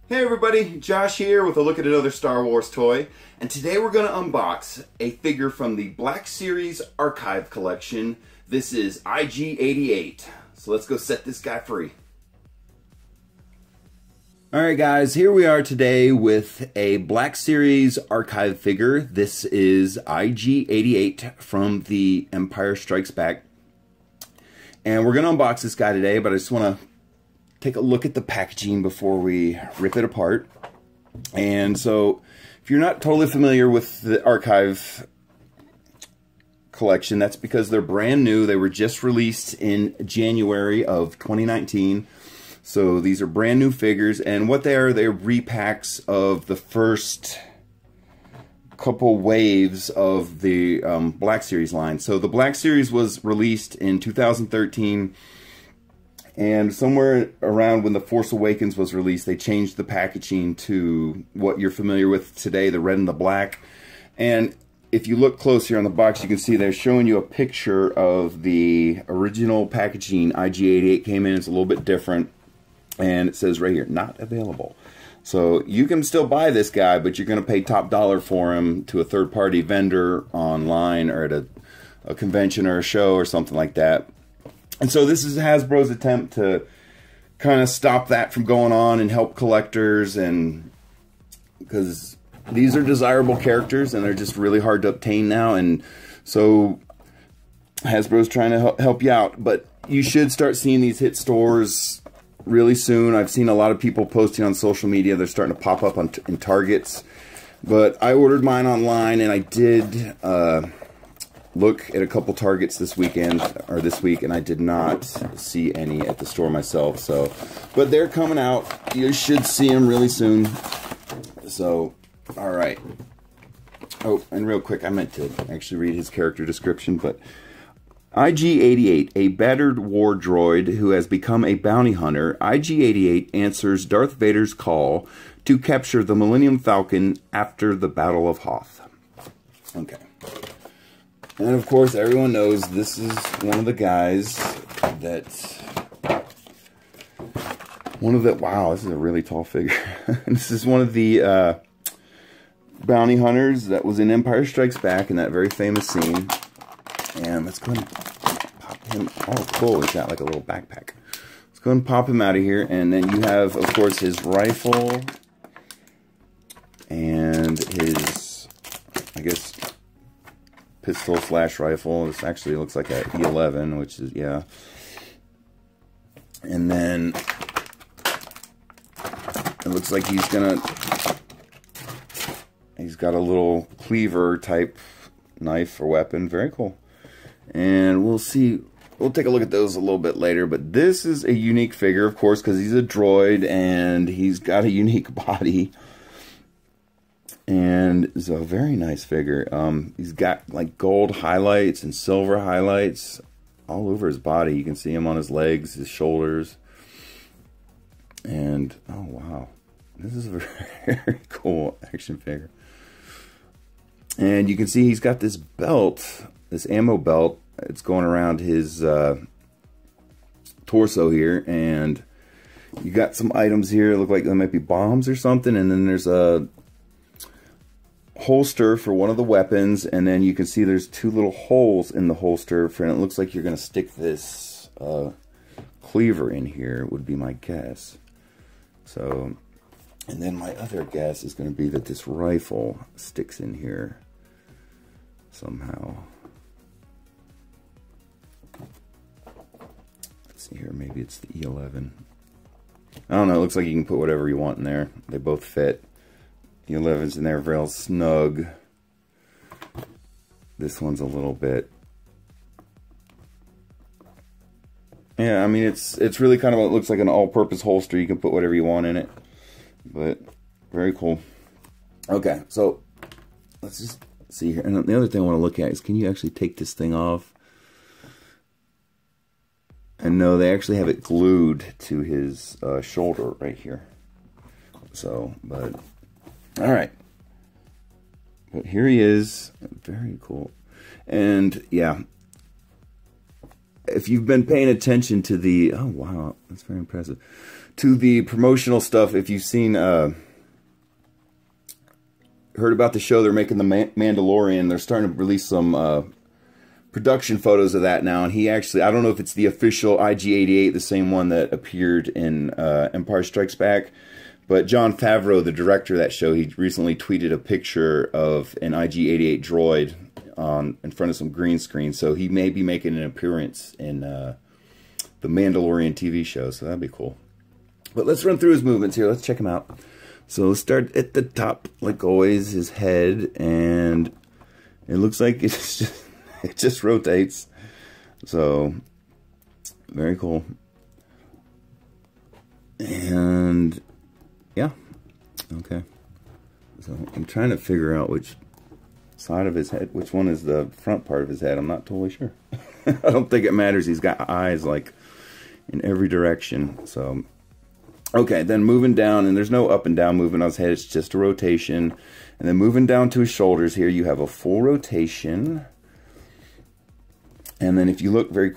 Hey everybody, Josh here with a look at another Star Wars toy, and today we're going to unbox a figure from the Black Series Archive Collection. This is IG-88, so let's go set this guy free. Alright guys, here we are today with a Black Series Archive figure. This is IG-88 from the Empire Strikes Back. And we're going to unbox this guy today, but I just want to take a look at the packaging before we rip it apart. And so, if you're not totally familiar with the Archive collection, that's because they're brand new. They were just released in January of 2019. So these are brand new figures, and what they are, they're repacks of the first couple waves of the Black Series line. So the Black Series was released in 2013. And somewhere around when The Force Awakens was released, they changed the packaging to what you're familiar with today, the red and the black. And if you look close here on the box, you can see they're showing you a picture of the original packaging. IG-88 came in, it's a little bit different. And it says right here, not available. So you can still buy this guy, but you're going to pay top dollar for him to a third-party vendor online or at a convention or a show or something like that. And so this is Hasbro's attempt to kind of stop that from going on and help collectors, and because these are desirable characters and they're just really hard to obtain now, and so Hasbro's trying to help you out. But you should start seeing these hit stores really soon. I've seen a lot of people posting on social media. They're starting to pop up in Targets, but I ordered mine online, and I did look at a couple Targets this weekend or this week, and I did not see any at the store myself. So, but they're coming out. You should see them really soon. So, all right. Oh, and real quick, I meant to actually read his character description, but IG-88, a battered war droid who has become a bounty hunter, IG-88 answers Darth Vader's call to capture the Millennium Falcon after the Battle of Hoth. Okay. And of course, everyone knows this is one of the guys that... Wow, this is a really tall figure. This is one of the bounty hunters that was in Empire Strikes Back in that very famous scene. And let's go ahead and pop him. Oh, cool. He's got like a little backpack. Let's go ahead and pop him out of here. And then you have, of course, his rifle. And his, I guess, pistol slash rifle. This actually looks like a E11, which is, yeah. And then it looks like he's got a little cleaver type knife or weapon. Very cool. And we'll take a look at those a little bit later, but this is a unique figure, of course, because he's a droid and he's got a unique body. And it's a very nice figure. He's got like gold highlights and silver highlights all over his body. You can see him on his legs, his shoulders. And, oh wow, this is a very cool action figure. And you can see he's got this belt, this ammo belt. It's going around his torso here, and you got some items here. Look like they might be bombs or something. And then there's a holster for one of the weapons, and then you can see there's two little holes in the holster for, and it looks like you're going to stick this cleaver in here, would be my guess. So, and then my other guess is going to be that this rifle sticks in here somehow. Let's see here, maybe it's the E11. I don't know, it looks like you can put whatever you want in there. They both fit. The 11's in there real snug. This one's a little bit... Yeah, I mean, it's really kind of what looks like an all-purpose holster. You can put whatever you want in it. But, very cool. Okay, so, let's just see here. And the other thing I want to look at is, can you actually take this thing off? And no, they actually have it glued to his shoulder right here. So, but... Alright. But here he is. Very cool. And, yeah. if you've been paying attention to the, oh wow, that's very impressive, to the promotional stuff, if you've seen, heard about the show they're making, The Mandalorian, they're starting to release some production photos of that now, and he actually, I don't know if it's the official IG-88, the same one that appeared in Empire Strikes Back, but Jon Favreau, the director of that show, he recently tweeted a picture of an IG-88 droid in front of some green screen, so he may be making an appearance in the Mandalorian TV show, so that'd be cool. But let's run through his movements here, let's check him out. So let's start at the top, like always, his head, and it looks like it's just, it just rotates. So, very cool. And, yeah, okay. So I'm trying to figure out which side of his head, which one is the front part of his head. I'm not totally sure. I don't think it matters. He's got eyes, like, in every direction, so... Okay, then moving down, and there's no up and down movement on his head, it's just a rotation. And then moving down to his shoulders here, you have a full rotation. And then if you look very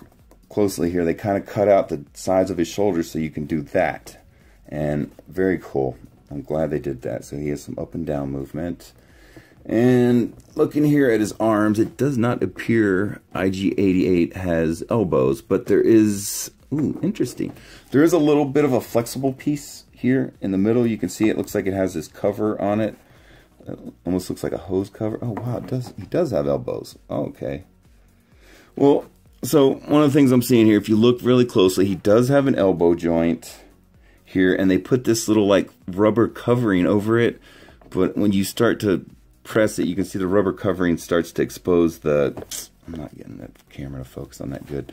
closely here, they kind of cut out the sides of his shoulders so you can do that. And very cool. I'm glad they did that. So he has some up and down movement. And looking here at his arms, it does not appear IG-88 has elbows, but there is... Ooh, interesting. There is a little bit of a flexible piece here in the middle. You can see it looks like it has this cover on it. Almost looks like a hose cover. Oh, wow, he does have elbows. Oh, okay. Well, so one of the things I'm seeing here, if you look really closely, he does have an elbow joint here, and they put this little, like, rubber covering over it. But when you start to press it, you can see the rubber covering starts to expose the... I'm not getting that camera to focus on that good.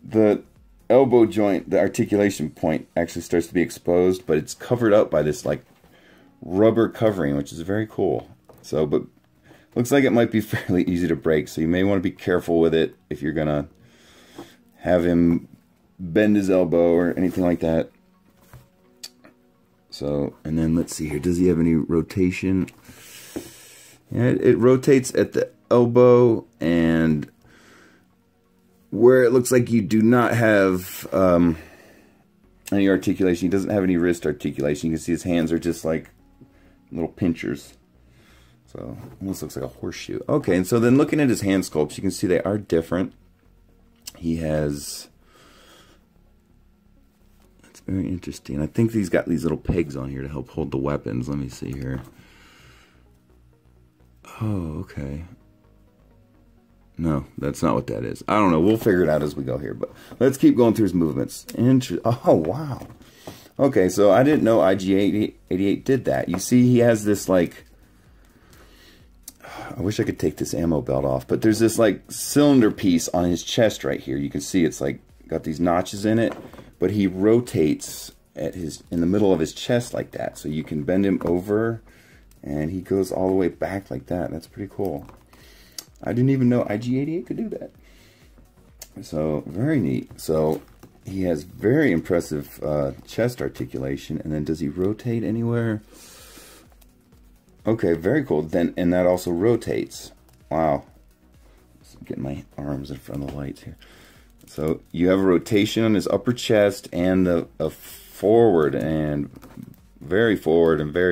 The elbow joint, the articulation point, actually starts to be exposed, but it's covered up by this like rubber covering, which is very cool. So, but looks like it might be fairly easy to break, so you may want to be careful with it if you're gonna have him bend his elbow or anything like that. So, and then let's see here, does he have any rotation? Yeah, it rotates at the elbow, and where it looks like you do not have any articulation. He doesn't have any wrist articulation. You can see his hands are just like little pinchers. So, almost looks like a horseshoe. Okay, and so then looking at his hand sculpts, you can see they are different. He has... That's very interesting. I think he's got these little pegs on here to help hold the weapons. Let me see here. Oh, okay. No, that's not what that is. I don't know. We'll figure it out as we go here. But let's keep going through his movements. Oh, wow. Okay, so I didn't know IG-88 did that. You see he has this, like... I wish I could take this ammo belt off. But there's this, like, cylinder piece on his chest right here. You can see it's, like, got these notches in it. But he rotates at in the middle of his chest like that. So you can bend him over, and he goes all the way back like that. That's pretty cool. I didn't even know IG-88 could do that. So, very neat. So, he has very impressive chest articulation. And then, does he rotate anywhere? Okay, very cool. Then, and that also rotates. Wow. Let's get my arms in front of the lights here. So, you have a rotation on his upper chest and a forward and very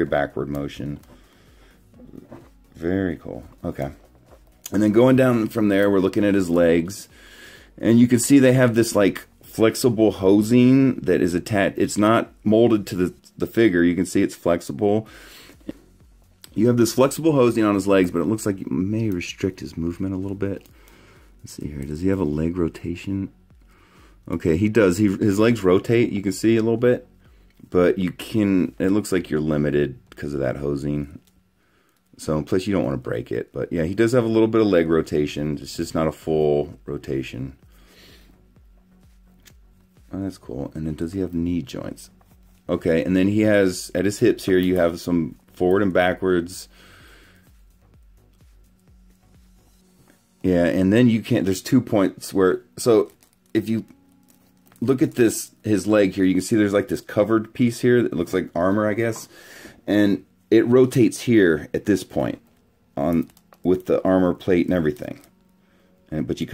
backward motion. Very cool. Okay. And then going down from there, we're looking at his legs. And you can see they have this like flexible hosing that is attached. It's not molded to the figure. You can see it's flexible. You have this flexible hosing on his legs, but it looks like it may restrict his movement a little bit. Let's see here. Does he have a leg rotation? Okay, he does. His legs rotate, you can see a little bit. But you can, it looks like you're limited because of that hosing. So, plus you don't want to break it. But yeah, he does have a little bit of leg rotation. It's just not a full rotation. Oh, that's cool. And then does he have knee joints? Okay, and then he has, at his hips here, you have some forward and backwards. Yeah, and then you can't, there's 2 points where, so if you look at this, his leg here, you can see there's like this covered piece here that looks like armor, I guess. And it rotates here at this point on with the armor plate and everything. but you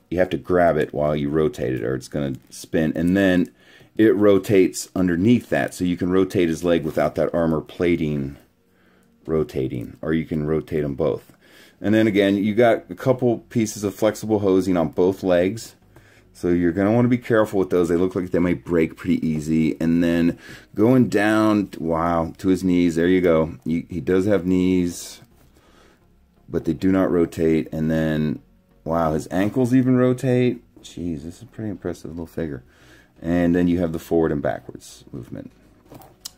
you have to grab it while you rotate it, or it's going to spin, and then it rotates underneath that, so you can rotate his leg without that armor plating rotating, or you can rotate them both. And then again, you got a couple pieces of flexible hosing on both legs, so you're going to want to be careful with those. They look like they might break pretty easy. And then going down, wow, to his knees, there you go. He does have knees, but they do not rotate. And then, wow, his ankles even rotate. Jeez, this is a pretty impressive little figure. And then you have the forward and backwards movement.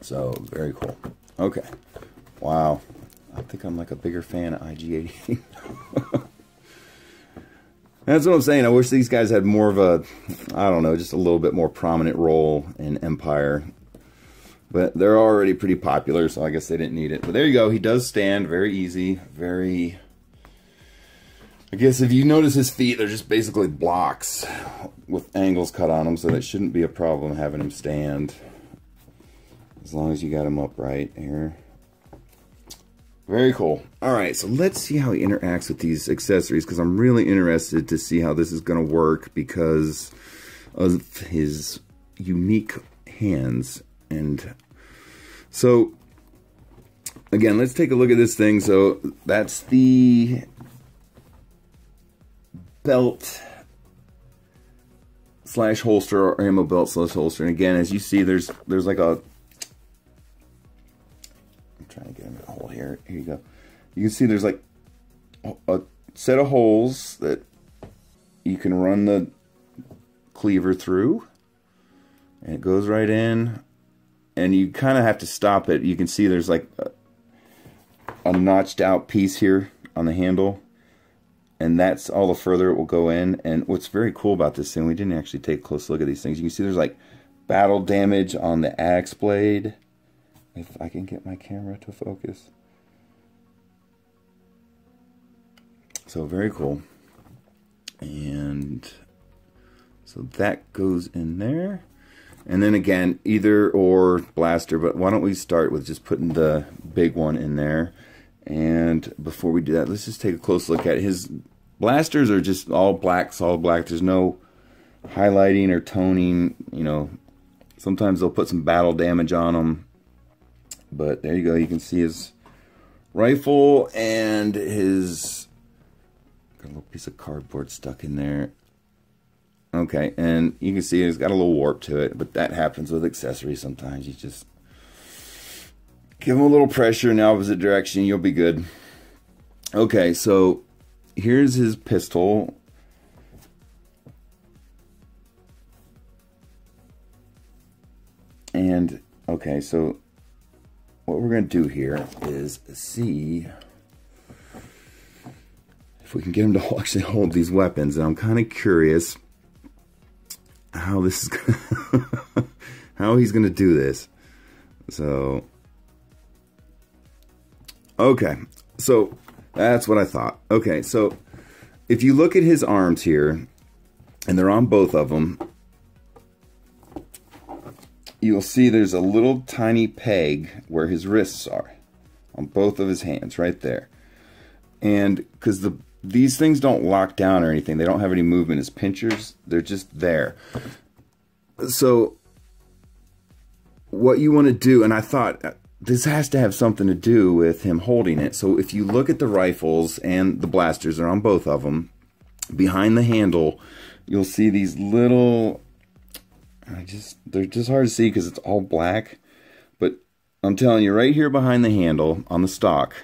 So, very cool. Okay. Wow. I think I'm like a bigger fan of IG-88. That's what I'm saying. I wish these guys had more of a, I don't know, just a little bit more prominent role in Empire. But they're already pretty popular, so I guess they didn't need it. But there you go. He does stand. Very easy. Very... I guess if you notice his feet, they're just basically blocks with angles cut on them, so that shouldn't be a problem having him stand. As long as you got him upright here. Very cool. Alright, so let's see how he interacts with these accessories, because I'm really interested to see how this is going to work because of his unique hands. And so, again, let's take a look at this thing. So, that's the belt slash holster, or ammo belt slash holster. And again, as you see, there's like a... I'm trying to get him in a hole here. Here you go. You can see there's like a set of holes that you can run the cleaver through. And it goes right in. And you kind of have to stop it. You can see there's like a notched out piece here on the handle. And that's all the further it will go in. And what's very cool about this thing, we didn't actually take a close look at these things. You can see there's like battle damage on the axe blade. If I can get my camera to focus. So very cool. And so that goes in there. And then again, either or blaster, but why don't we start with just putting the big one in there. And before we do that, let's just take a close look at it. His blasters are just all black, solid black. There's no highlighting or toning. You know, sometimes they'll put some battle damage on them. But there you go. You can see his rifle and his... Got a little piece of cardboard stuck in there. Okay, and you can see it's got a little warp to it. But that happens with accessories sometimes. You just... give them a little pressure in the opposite direction, you'll be good. Okay, so here's his pistol. And, okay, so what we're going to do here is see if we can get him to actually hold these weapons. And I'm kind of curious how this is gonna how he's going to do this. So... okay, so that's what I thought. Okay, so if you look at his arms here, and they're on both of them, you'll see there's a little tiny peg where his wrists are on both of his hands, right there. And because these things don't lock down or anything, they don't have any movement as pinchers, they're just there. So what you want to do, and I thought... this has to have something to do with him holding it. So if you look at the rifles and the blasters, they're on both of them. Behind the handle, you'll see these little... they're just hard to see because it's all black. But I'm telling you, right here behind the handle, on the stock,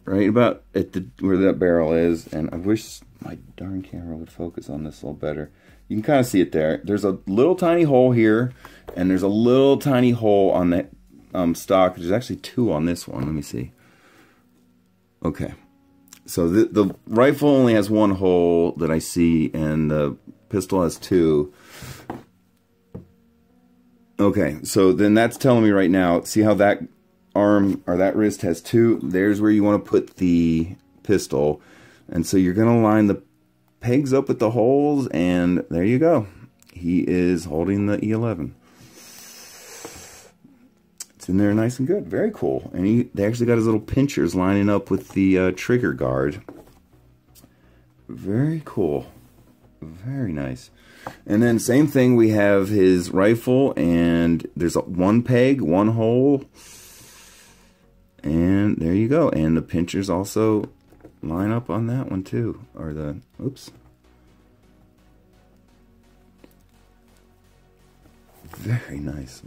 right about at where that barrel is, and I wish my darn camera would focus on this a little better. You can kind of see it there. There's a little tiny hole here, and there's a little tiny hole on that stock. There's actually two on this one. Let me see. Okay. So the rifle only has one hole that I see, and the pistol has two. Okay, so then that's telling me right now, see how that arm or that wrist has two? There's where you want to put the pistol. And so you're going to line the pegs up with the holes, and there you go. He is holding the E11. It's in there nice and good. Very cool. And they actually got his little pinchers lining up with the trigger guard. Very cool. Very nice. And then same thing, we have his rifle, and there's one peg, one hole. And there you go. And the pinchers also line up on that one too. Or the, oops. Very nice.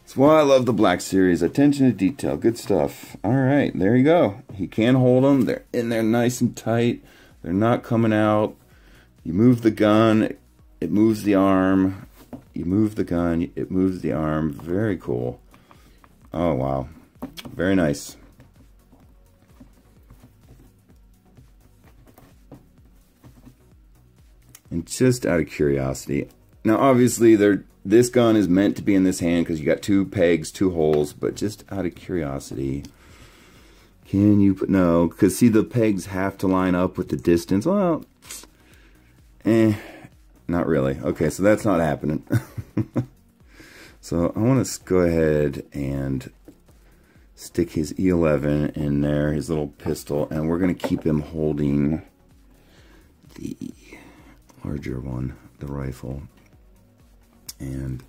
That's why I love the Black Series. Attention to detail. Good stuff. Alright, there you go. He can hold them. They're in there nice and tight. They're not coming out. You move the gun, it moves the arm. You move the gun, it moves the arm. Very cool. Oh, wow. Very nice. And just out of curiosity, now obviously this gun is meant to be in this hand because you got two pegs, two holes, but just out of curiosity, can you put, no, because see the pegs have to line up with the distance. Well, not really. Okay, so that's not happening. So I want to go ahead and stick his E11 in there, his little pistol, and we're going to keep him holding the larger one, the rifle. And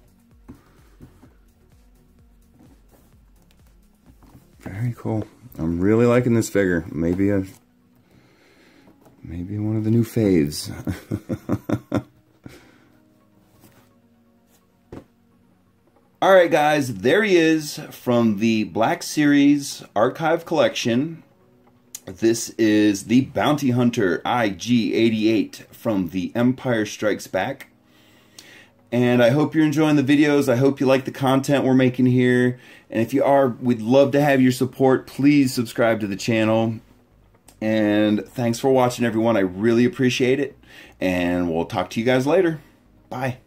very cool. I'm really liking this figure. Maybe one of the new faves. Alright guys, there he is from the Black Series Archive Collection. This is the Bounty Hunter IG-88 from The Empire Strikes Back. And I hope you're enjoying the videos. I hope you like the content we're making here. And if you are, we'd love to have your support. Please subscribe to the channel. And thanks for watching, everyone. I really appreciate it. And we'll talk to you guys later. Bye.